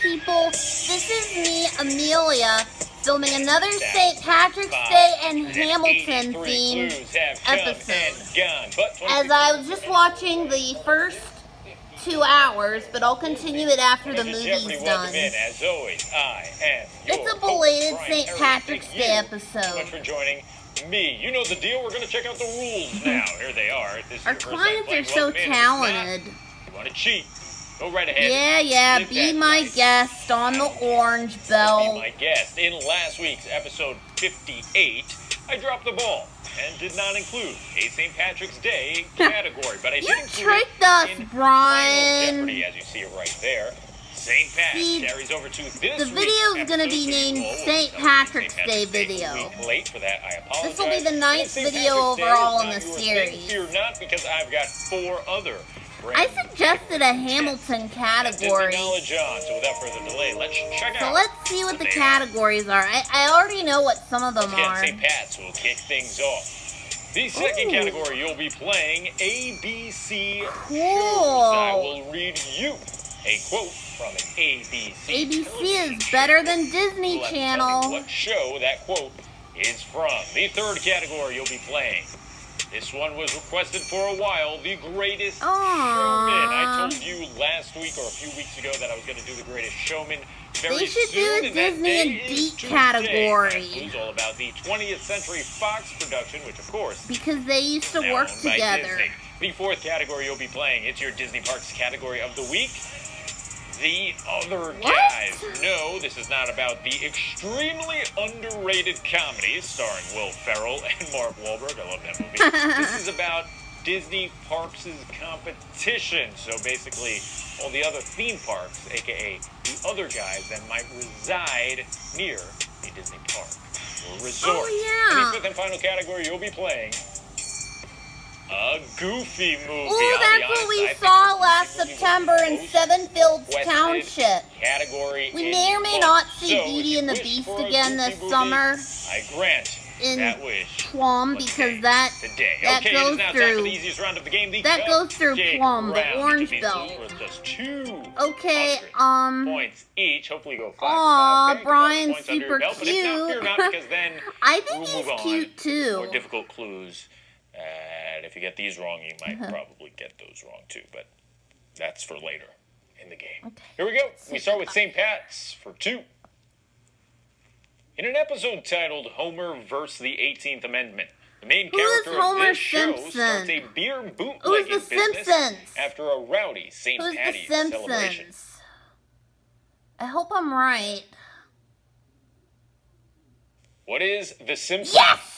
people? This is me, Amelia, filming another St. Patrick's Day and Hamilton themed episode. As I was just watching the first 2 hours, but I'll continue it after the movie's done. It's a belated St. Patrick's Day episode. Thanks for joining me. You know the deal. We're going to check out the rules now. Here they are. Our clients are so talented. You want to cheat? Go right ahead. Yeah. Be my guest on the orange bell. Be my guest. In last week's episode 58, I dropped the ball and did not include a St. Patrick's Day category, but I did include tricked us, Brian. Jeopardy, as you see it right there. St. Pat carries over to this. The video is going to be named St. Patrick's Day video. Late for that, I apologize. This will be the 9th video overall in the series. Fear not, because I've got 4 other. I suggested a Hamilton category. So without further delay, let's check out. So let's see what the categories are. I already know what some of them are. St. Pat's will kick things off. The second category, you'll be playing ABC Cool. shows. I will read you a quote from an ABC. ABC is better than Disney Channel. Tell me what show that quote is from. The third category you'll be playing. This one was requested for a while. The Greatest Showman. I told you last week or a few weeks ago that I was going to do the Greatest Showman very They should soon. do a Disney and Deep category. It's all about the 20th Century Fox production, which of course, because they used to work together. The fourth category you'll be playing, it's your Disney Parks category of the week. The other guys. No, this is not about the extremely underrated comedies starring Will Ferrell and Mark Wahlberg. I love that movie. This is about Disney Parks' competition. So basically, all the other theme parks, aka the other guys that might reside near a Disney park or resort. Oh, yeah. And the fifth and final category you'll be playing, a Goofy movie. Oh, that's what we saw last September in Seven Fields Township. Category we may or may not see Beauty and the Beast again this summer. I grant that wish. Plum, because that goes through Plum, the orange belt. Okay, points each. Hopefully you go 5. Aw, Brian's super cute. I think he's cute too. More difficult clues. And if you get these wrong, you might probably get those wrong too, but that's for later in the game. Okay. Here we go. We start with St. Pat's for 2. In an episode titled Homer vs. the 18th Amendment, the main character of this show starts a beer bootlegging business after a rowdy St. Patty's celebration. I hope I'm right. What is The Simpsons? Yes!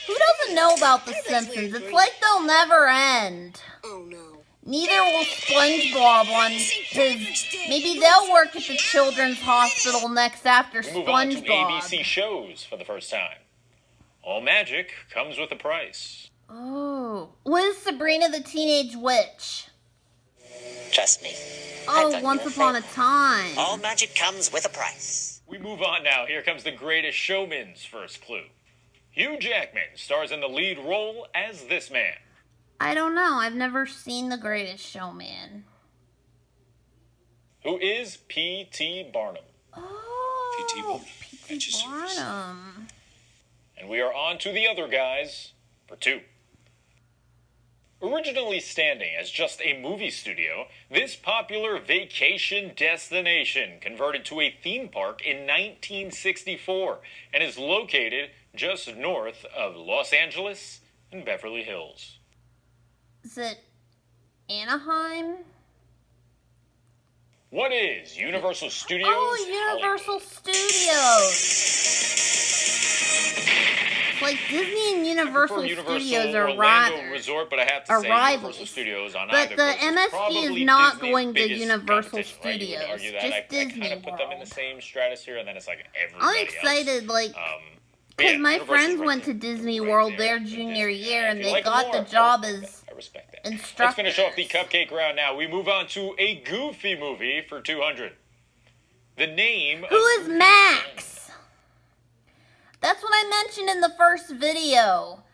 Who doesn't know about The Simpsons? It's like they'll never end. Oh no. Neither will SpongeBob on his... Maybe they'll work at the Children's Hospital next after SpongeBob. Move on to ABC shows for the first time. All magic comes with a price. Oh. What is Sabrina the Teenage Witch? Trust me. Oh, Once Upon a Time. All magic comes with a price. We move on now. Here comes The Greatest Showman's first clue. Hugh Jackman stars in the lead role as this man. I don't know. I've never seen The Greatest Showman. Who is P.T. Barnum? Oh, P.T. Barnum. And we are on to the other guys for 2. Originally standing as just a movie studio, this popular vacation destination converted to a theme park in 1964 and is located just north of Los Angeles and Beverly Hills. Is it Anaheim? What is Universal Studios? Oh, Universal Studios. It's like Disney and Universal Studios are Orlando Resort, but I have to say rivals. Universal Studios on but either the MSG is not going to Universal right? Studios. Argue that. Just I Disney kind of put them in the same stratosphere, and then it's like everybody I'm excited, else. Because my friends went to Disney World their junior year, and they got the job as instructors. Let's finish off the cupcake round now. We move on to a Goofy movie for 200. The name Who is Max? That's what I mentioned in the first video.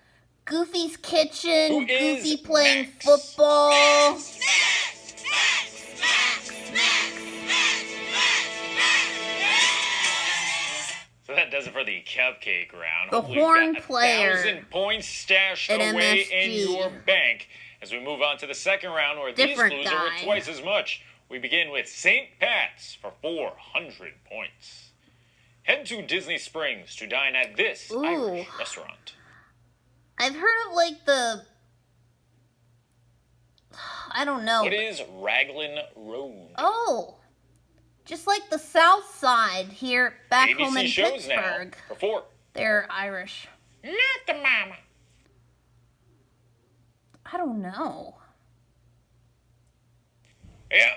Goofy's Kitchen, Goofy playing football. does it for the cupcake round. The Hopefully you've horn got player 1,000 points stashed at away MSG. in your bank. As we move on to the second round, where Different these clues are worth guy. twice as much. We begin with St. Pat's for 400 points. Head to Disney Springs to dine at this Ooh. Irish restaurant. I've heard of like the... I don't know. What is Raglan Road? Oh, just like the South Side here back home in ABC shows now Pittsburgh. for 4. They're Irish. Not the mama. I don't know. Yeah.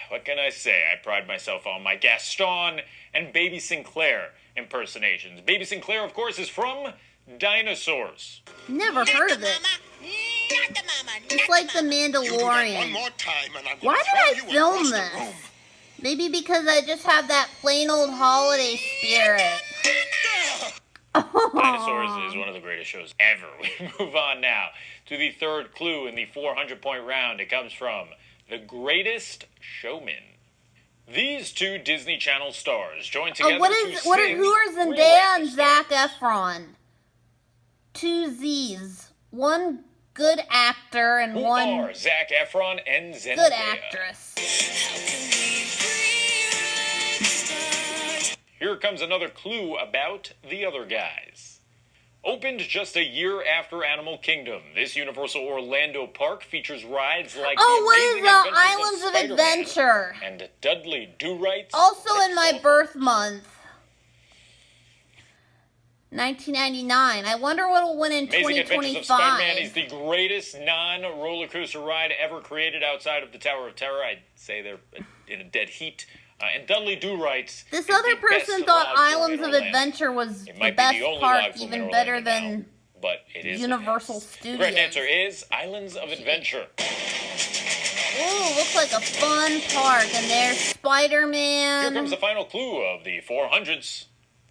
What can I say? I pride myself on my Gaston and Baby Sinclair impersonations. Baby Sinclair, of course, is from Dinosaurs. Never heard of it. It's like the One Mandalorian. more time and I'm Why gonna did throw I you across film the this? room. Maybe because I just have that plain old holiday spirit. Dinosaurs is one of the greatest shows ever. We move on now to the third clue in the 400-point round. It comes from The Greatest Showman. These two Disney Channel stars join together Who are Zendaya and Zac Efron? Two Z's. One good actor and Who one are Zac Efron and Zendaya? good actress. Here comes another clue about the other guys. Opened just a year after Animal Kingdom, this Universal Orlando park features rides like What is the the Amazing Islands of Spider-Man Adventure? and Dudley Do-Right's Also in my Rip-Off. birth month. 1999. I wonder what will win in Amazing Adventures of Spider-Man 2025. is the greatest non-roller coaster ride ever created outside of the Tower of Terror. I'd say they're in a dead heat. And Dudley Do-Right's This is other the best person thought log flume Islands in of Orlando. Adventure was It the might be best the only park, log flume in even better Orlando than now, but it is Universal the Studios. correct answer is Islands of Adventure. Ooh, looks like a fun park. And there's Here Spider-Man. comes the final clue of the 400s.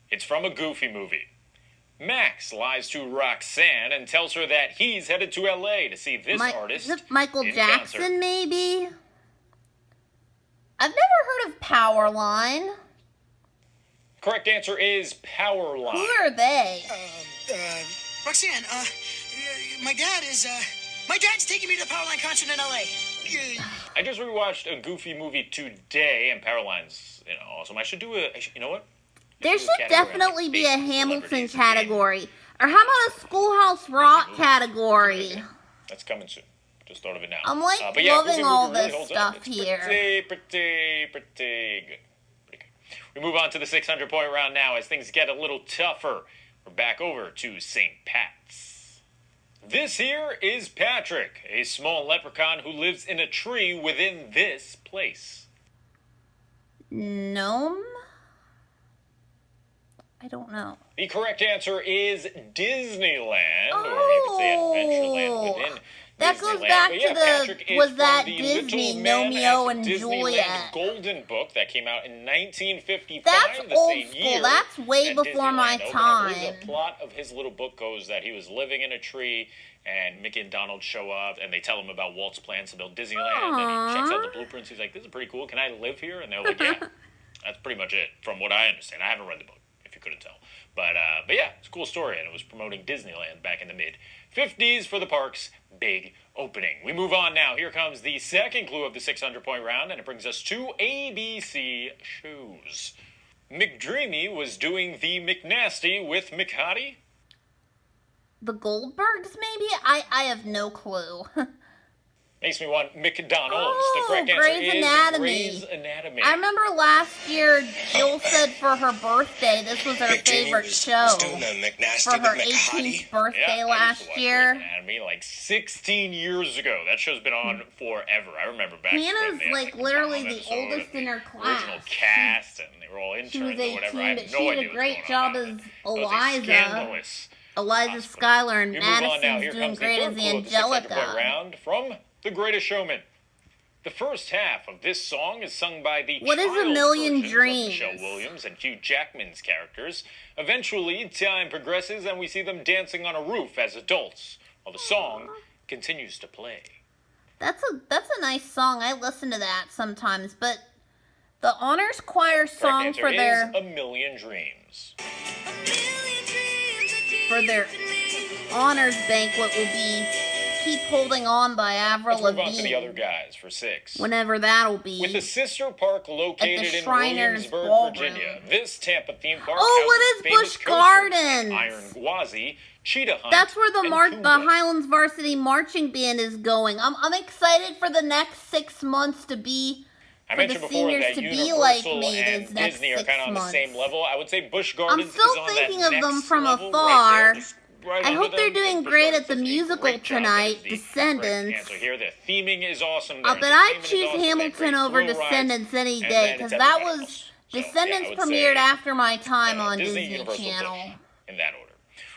It's from a Goofy movie. Max lies to Roxanne and tells her that he's headed to LA to see this artist. Is it Michael in Jackson, concert. maybe? I've never heard of Powerline. Correct answer is Powerline. Who are they? Roxanne, my dad's taking me to the Powerline concert in LA. I just rewatched a Goofy movie today, and Powerline's, awesome. I should do you know what? There do a should category on, definitely like, be a famous Hamilton celebrities category. Or how about a Schoolhouse Rock category? That's coming soon. Just thought of it now. I'm, like, but yeah, loving Goofy all movie really this holds up. stuff It's here. Pretty good. Pretty good. We move on to the 600-point round now as things get a little tougher. We're back over to St. Pat's. This here is Patrick, a small leprechaun who lives in a tree within this place. Gnome? I don't know. The correct answer is Disneyland, or you could say Adventureland within That Disneyland. goes back But yeah, to Patrick is was from that the Disney, Little Man Romeo at and Disneyland Juliet. Golden Book that came out in 1955, That's the old same school. year That's way that before my Disneyland opened. I believe time. the plot of his little book goes that he was living in a tree, and Mickey and Donald show up, and they tell him about Walt's plans to build Disneyland, and he checks out the blueprints. He's like, "This is pretty cool. Can I live here?" And they're like, "Yeah." That's pretty much it, from what I understand. I haven't read the book, if you couldn't tell. But yeah, it's a cool story, and it was promoting Disneyland back in the mid-50s for the park's big opening. We move on now. Here comes the second clue of the 600-point round, and it brings us to ABC shows. McDreamy was doing the McNasty with McHottie. The Goldbergs, maybe? I have no clue. Makes me want McDonald's. The Oh, correct answer Grey's is Anatomy. Grey's Anatomy. I remember last year Jill said for her birthday this was her favorite show. doing the McNasty For her with McHottie. 18th birthday Yeah, I used last to watch year. Grey's Anatomy like 16 years ago. That show's been on forever. I remember back Hannah's, when they had, like, the literally Bomb the episode oldest and in her the original class. cast, and they were all interns She was or 18, whatever. I but have no she idea did a what's great going on job out as there. That was a Eliza. scandalous Eliza hospital. Schuyler and We move on now. Madison's Here doing comes the great third as clue of the 600-point Angelica. round from The Greatest Showman. The first half of this song is sung by the What is A child Million versions of Dreams? Michelle Williams and Hugh Jackman's characters. Eventually, time progresses and we see them dancing on a roof as adults, while the song continues to play. That's a nice song. I listen to that sometimes, but The honors choir Correct song answer for is their A Million Dreams. honors banquet will be Keep Holding On by Avril Let's move on to the other Lavigne. guys for 6. Whenever that'll With be. the sister park located in Shriners Williamsburg, Ballroom. Virginia, this Tampa theme park Oh, what houses is famous Busch coasters like Gardens? Iron Gwazi, Cheetah Hunt, That's where the and the Kumba. Highlands Varsity Marching Band is going. I'm excited for the next 6 months to be I for the mentioned before seniors that to be Universal like me and this next Disney are 6 kind of on the months. same level. I would say Busch Gardens I'm still is on thinking that of them next from level afar. right there, just right I under hope they're them, because doing Busch great Gardens at the does a musical great job. That tonight, is the correct Descendants. answer here. The theming is awesome. But Their I entertainment is choose awesome. They have Hamilton great over thrill rides, Descendants any and day, then because it's that everybody was else. So, Descendants I would premiered say, after my time on Disney, Disney Universal, Channel. Busch, in that order.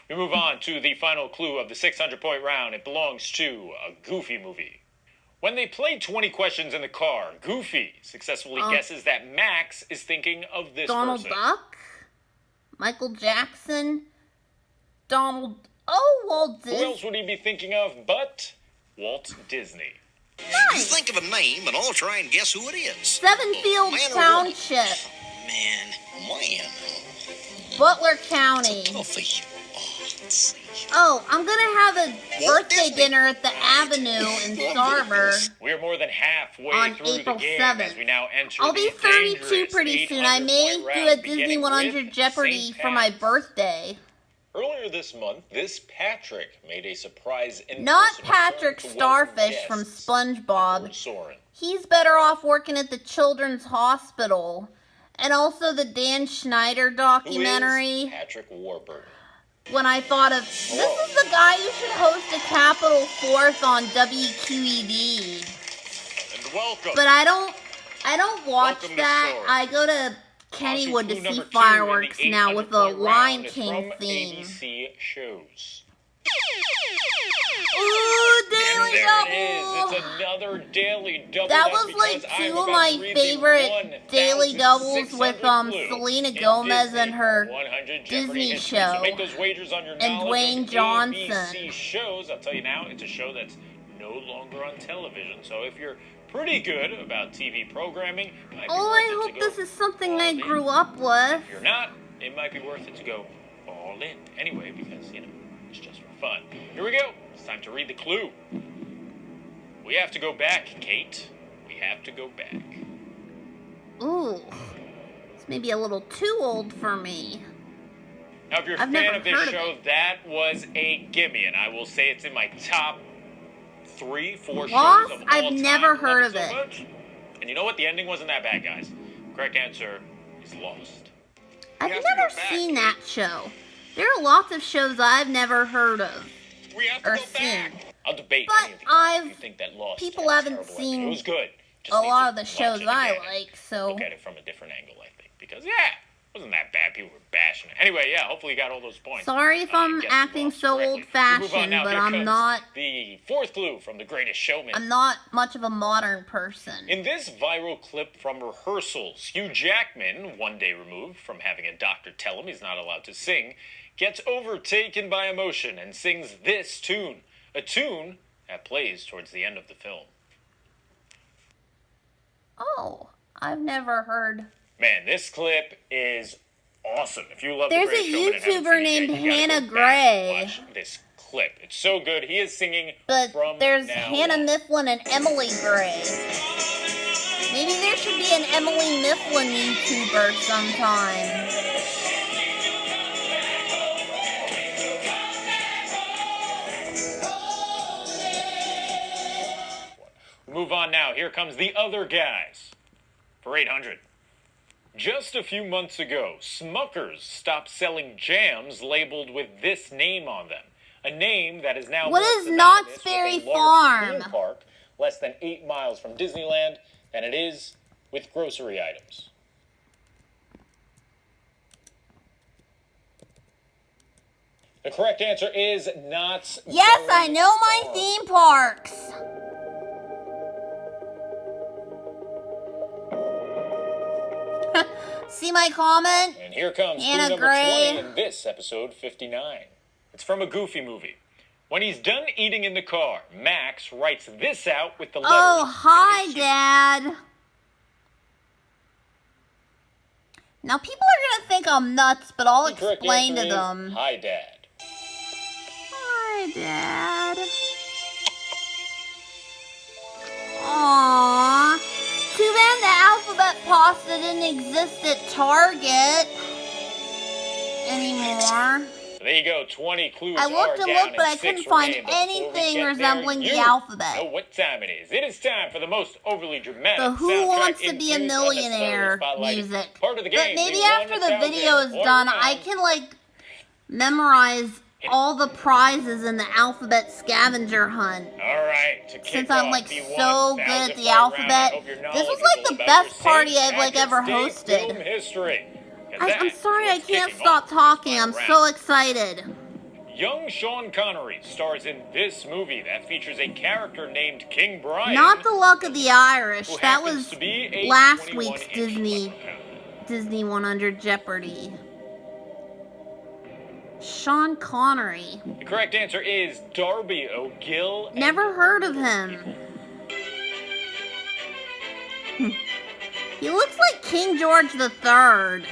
We move on to the final clue of the 600-point round. It belongs to a Goofy movie. When they play 20 questions in the car, Goofy successfully guesses that Max is thinking of this Donald person. Duck, Michael Jackson, Walt Who Disney. else would he be thinking of but Walt Disney? You think of a name, and I'll try and guess who it is. Seven Fields Man or woman? Township, Man. Butler County. Toughy. Let's see. Oh, I'm gonna have a Walt birthday Disney. dinner at the Avenue in Starver. We're more than halfway On through April the game 7th. as we now enter I'll be the 32 dangerous pretty soon. I may 800-point do round, a Disney beginning 100 with Jeopardy St. for my Pat's. birthday. Earlier this month, this Patrick made a surprise Not in-person Patrick return to welcome Starfish from guests SpongeBob. aboard Soarin'. He's better off working at the Children's Hospital. And also the Dan Schneider Who is documentary. Patrick Warburton. When I thought of, this is the guy who should host a Capital Fourth on WQED. And welcome. But I don't watch Welcome to that. Soarin'. I go to Kennywood to Clue see number 2 fireworks in the now with the 800-point Lion round. It's King from theme. ABC shows. Ooh, And Daily there Double! it is. It's another Daily Double. That That's was like because I'm 2 of about my to read the favorite Daily Doubles with 1,600 clue Selena in Gomez Disney and her 100 Jeopardy Disney history. show. So make those wagers on your And knowledge Dwayne of Johnson. ABC shows. I'll tell you now, it's a show that's no longer on television. So if you're pretty good about TV programming, it might be Oh, worth I it hope to this go is something all I in. grew up with. If you're not, it might be worth it to go all in. Anyway, because, it's just for fun. Here we go. It's time to read the clue. We have to go back, Kate. We have to go back. Ooh, it's maybe a little too old for me. Now, if you're a I've fan never of this heard of show, it. that was a gimme, and I will say it's in my top 3-4 Lost? shows of all I've time. never Love heard of so it. much. And you know what? The ending wasn't that bad, guys. Correct answer is Lost. I've have to never go back. seen that show. There are lots of shows I've never heard of We have to or go back. seen. I'll debate But any of these. I've- If you think that Lost people had a haven't terrible ending. seen It was good. Just A need lot to of the watch shows it I again. like, so Look at it from a different angle, I think. Because, it wasn't that bad. People were bashing it. Anyway, hopefully you got all those points. sorry if I'm Guessed acting Lost so correctly. We move on old-fashioned, now. but Here I'm comes not. the fourth clue from The Greatest Showman. I'm not much of a modern person. In this viral clip from rehearsals, Hugh Jackman, one day removed from having a doctor tell him he's not allowed to sing, gets overtaken by emotion and sings this tune, a tune that plays towards the end of the film. Oh, I've never heard. Man, this clip is awesome. If you love There's The Greatest a Showman and haven't YouTuber seen it named yet, you gotta Hannah go back Gray. and watch this clip. It's so good. He is singing But from there's now Hannah on. Mifflin and Emily Gray. Maybe there should be an Emily Mifflin YouTuber sometime. Move on now. Here comes the other guys for 800. Just a few months ago, Smuckers stopped selling jams labeled with this name on them. A name that is now What more is synonymous Knott's with Berry a large Farm? theme park less than 8 miles from Disneyland than it is with grocery items. The correct answer is Knott's Yes, Berry I know my Farm. theme parks. See my comment? And here comes clue Hannah number Gray. 20 in this episode 59. It's from a Goofy movie. When he's done eating in the car, Max writes this out with the letters. Oh, in hi, his suit. Dad. Now, people are gonna think I'm nuts, but I'll The correct explain to answer is them. Hi, Dad. Hi, Dad. Aww. Too bad the alphabet pasta didn't exist at Target anymore. There you go, 20 clues I looked are and down looked, but I and couldn't 6 find remain. But before we anything get resembling there, the you alphabet. know what time it is. It is time for the most overly dramatic The Who soundtrack Wants to Be a infused Millionaire unnecessary spotlight. music. Part of the But game, maybe the after the 1,000 video is point done, round. I can, like, memorize all the prizes in the alphabet scavenger hunt. Alright, to kick Since I'm, off like, the so 1,000 good at the point round, I alphabet, hope you're this was, knowledgeable like, the about best your party St. I've, like, ever Patrick's Day film hosted. history. 'Cause I'm that sorry, is I what's can't kicking stop off talking. this I'm final so round. excited. Young Sean Connery stars in this movie that features a character named King Brian. Not the luck of the Irish. who That happens was to be a last 21 week's inch Disney 100 Jeopardy. Sean Connery. The correct answer is Darby O'Gill. Never heard of him. He looks like King George III.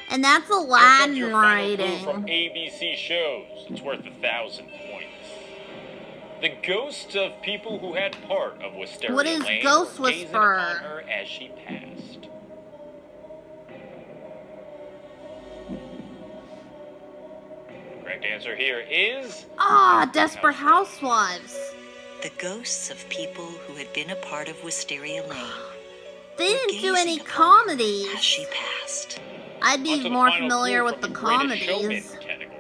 And that's Aladdin From writing. ABC shows, it's worth 1,000 points. The ghosts of people who had part of Wisteria What is Lane Ghost were gazing Whisperer? upon her as she passed. Correct answer here is Desperate Housewives. The ghosts of people who had been a part of Wisteria Lane. They were didn't do any gazing upon her comedies. As she passed. I'd On be to the more final familiar clue with the from Greatest Showman comedies. category.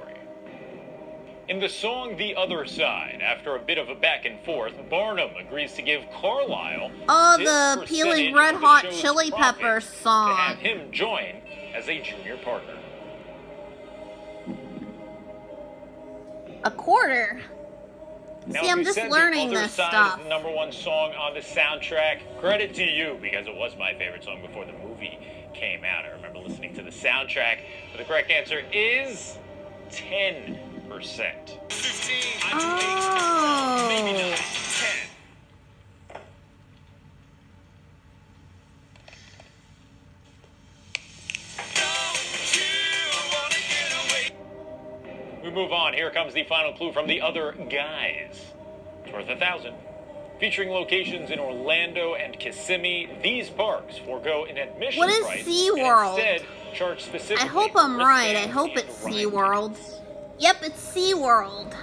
In the song The Other Side, after a bit of a back and forth, Barnum agrees to give Carlisle Oh, this the percentage Peeling of Red the Hot show's Chili profits Peppers to have song. him join as a junior partner. A quarter. Now, See, if I'm you just said learning The Other this Side stuff. is the #1 song on the soundtrack. Credit to you, because it was my favorite song before the movie came out. I remember listening to the soundtrack. But the correct answer is 10%. 15. Oh. Maybe not. 10. We move on. Here comes the final clue from The Other Guys. It's worth 1,000. Featuring locations in Orlando and Kissimmee, these parks forego an admission What is price SeaWorld? and instead charge specifically I hope for I'm right. I wristbands hope and it's ride SeaWorld. tickets. Yep, it's SeaWorld.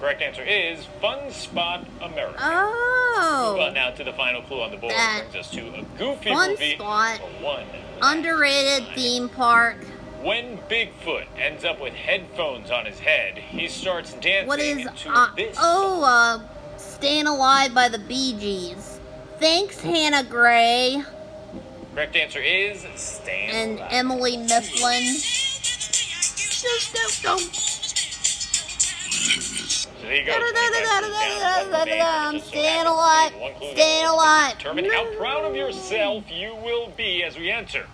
Correct answer is Fun Spot America. Move on Oh. now to the final clue on the board. That Brings us to a goofy Fun movie Spot. for one. Underrated theme park. When Bigfoot ends up with headphones on his head, he starts dancing What is, to this song. Staying Alive by the Bee Gees. Thanks, Hannah Gray Correct answer is Stand and Alive. Emily Mifflin. So there you go. I'm staying alive, staying alive. Determine how proud of yourself you will be as we enter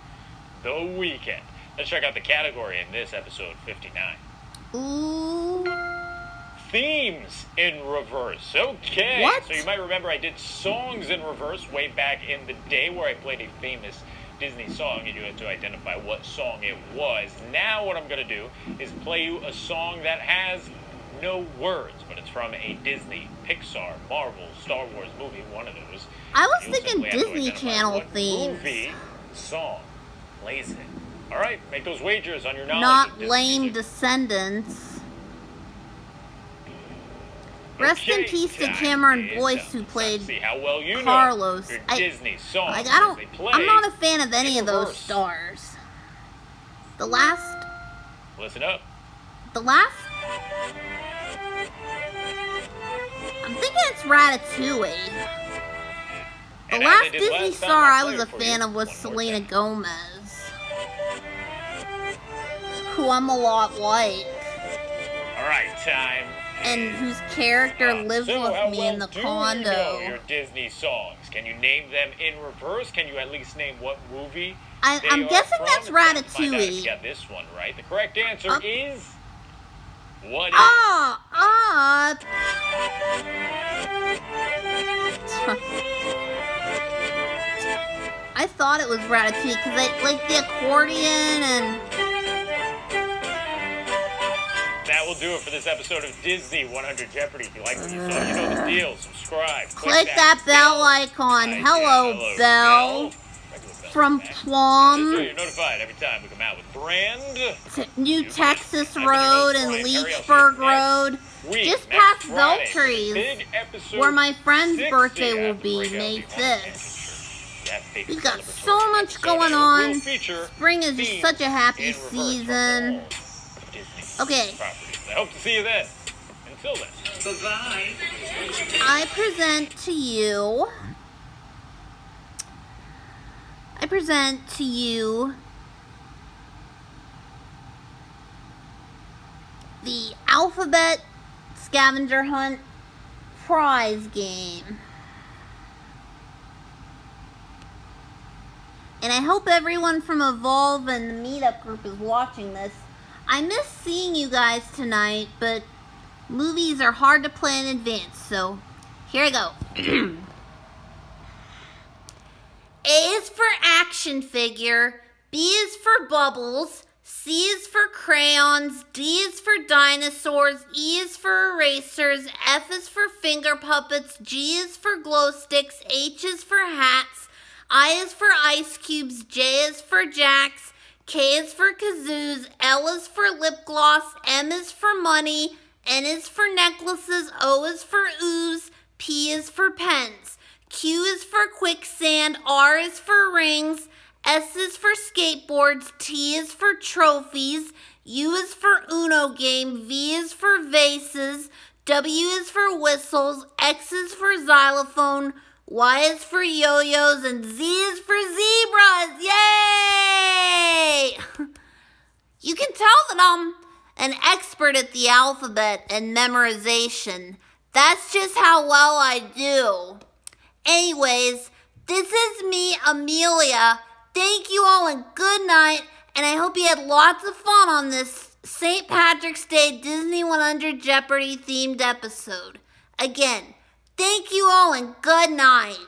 the weekend. Let's check out the category in this episode 59. Ooh. Themes in reverse. Okay. What? So you might remember I did songs in reverse way back in the day where I played a famous Disney song and you had to identify what song it was. Now what I'm going to do is play you a song that has no words, but it's from a Disney, Pixar, Marvel, Star Wars movie, one of those. I was You'll thinking simply have to Disney identify Channel what themes. movie, song plays it. All right, make those wagers on your knowledge. of Not Disney lame music. descendants. Rest in Okay, peace to time Cameron is Boyce, up. who Let's played see how well you Carlos. know your I- Disney songs Like, as they play. I'm not a fan of any in of those reverse. stars. The Listen up. last, I'm thinking it's Ratatouille. The And as I last did Disney last time, star I'll I play was it a for fan you of was one more Selena time. Gomez, who I'm a lot like, All right, time. and whose character lives So with how me well in the do you know your condo. Disney songs? Can you name them in reverse? Can you at least name what movie they I'm are guessing from? that's It's time to find out if you Ratatouille. got this one right. The correct answer is what is? I thought it was Ratatouille because I like the accordion and... That will do it for this episode of Disney 100 Jeopardy. If you like what you saw, you know the deal. Subscribe. Click that bell icon. Hello, Bell. From Plum. So you're notified every time we come out with brand New Texas Road and Leechburg Road. Just past Veltrees, where my friend's birthday will be, May 5th. We've got so much going on. Spring is just such a happy season. Okay. I hope to see you then. Until then. Bye-bye. I present to you the Alphabet Scavenger Hunt prize game. And I hope everyone from Evolve and the meetup group is watching this. I miss seeing you guys tonight, but movies are hard to plan in advance, so here I go. A is for action figure, B is for bubbles, C is for crayons, D is for dinosaurs, E is for erasers, F is for finger puppets, G is for glow sticks, H is for hats, I is for ice cubes, J is for jacks, K is for kazoos, L is for lip gloss, M is for money, N is for necklaces, O is for ooze, P is for pens, Q is for quicksand, R is for rings, S is for skateboards, T is for trophies, U is for Uno game, V is for vases, W is for whistles, X is for xylophone, Y is for yo-yos, and Z is for zebras. Yay! You can tell that I'm an expert at the alphabet and memorization. That's just how well I do. Anyways, this is me, Amelia. Thank you all and good night, and I hope you had lots of fun on this St. Patrick's Day Disney 100 Jeopardy themed episode. Again, thank you all and good night.